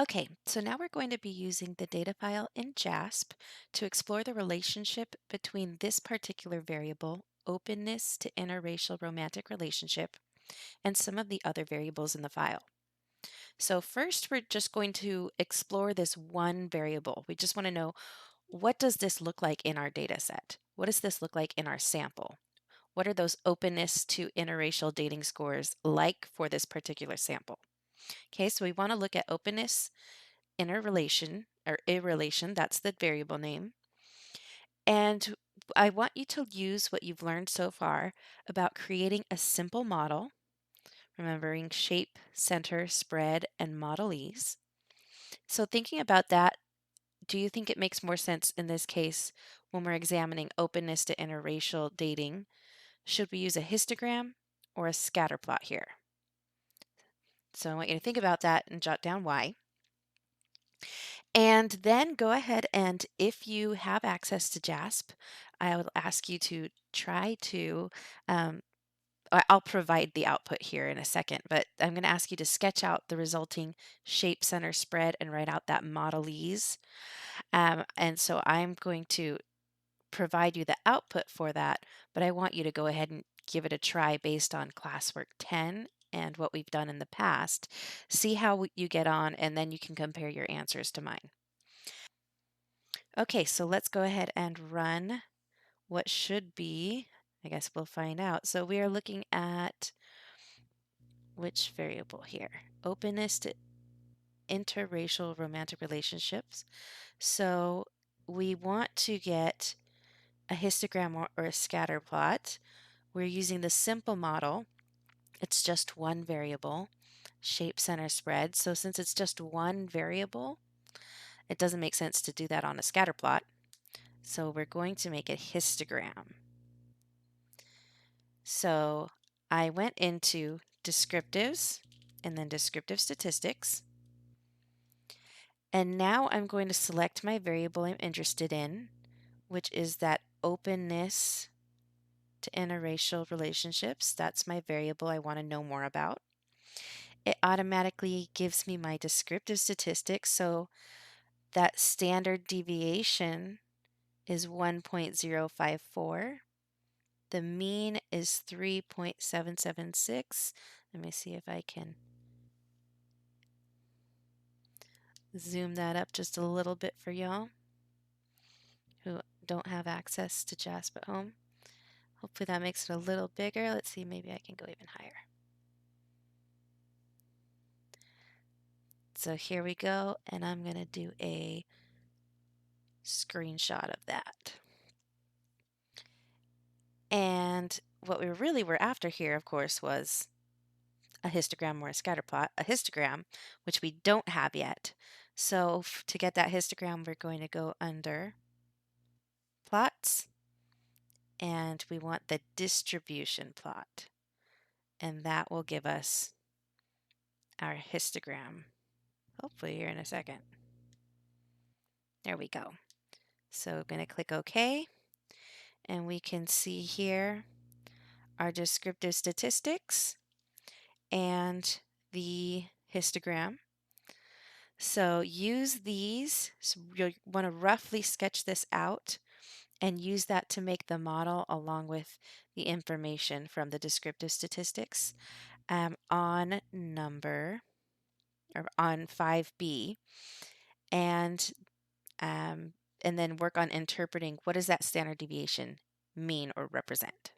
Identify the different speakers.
Speaker 1: Okay, so now we're going to be using the data file in JASP to explore the relationship between this particular variable, openness to interracial romantic relationship, and some of the other variables in the file. So first, we're just going to explore this one variable. We just want to know, what does this look like in our data set? What does this look like in our sample? What are those openness to interracial dating scores like for this particular sample? Okay, so we want to look at openness, interrelation or irrelation, that's the variable name. And I want you to use what you've learned so far about creating a simple model, remembering shape, center, spread, and model ease. So thinking about that, do you think it makes more sense in this case when we're examining openness to interracial dating? Should we use a histogram or a scatter plot here? So I want you to think about that and jot down why. And then go ahead and if you have access to JASP, I will ask you to try to, um, I'll provide the output here in a second, but I'm going to ask you to sketch out the resulting shape, center, spread, and write out that modelese. And so I'm going to provide you the output for that, but I want you to go ahead and give it a try based on classwork 10 and what we've done in the past. See how you get on, and then you can compare your answers to mine. Okay, so let's go ahead and run what should be, I guess we'll find out. So we are looking at which variable here? Openness to interracial romantic relationships. So we want to get a histogram or a scatter plot. We're using the simple model. It's just one variable, shape, center, spread. So since it's just one variable, it doesn't make sense to do that on a scatter plot. So we're going to make a histogram. So I went into descriptives and then descriptive statistics. And now I'm going to select my variable I'm interested in, which is that openness to interracial relationships. That's my variable I want to know more about. It automatically gives me my descriptive statistics. So that standard deviation is 1.054. The mean is 3.776. Let me see if I can zoom that up just a little bit for y'all who don't have access to JASP at home. Hopefully that makes it a little bigger. Let's see, maybe I can go even higher. So here we go, and I'm going to do a screenshot of that. And what we really were after here, of course, was a histogram or a scatter plot, a histogram, which we don't have yet. So to get that histogram, we're going to go under plots, and we want the distribution plot, and that will give us our histogram, hopefully here in a second. There we go. So I'm going to click OK, and we can see here our descriptive statistics and the histogram. So use these. So you'll want to roughly sketch this out and use that to make the model along with the information from the descriptive statistics on number or on 5B, and and then work on interpreting what does that standard deviation mean or represent.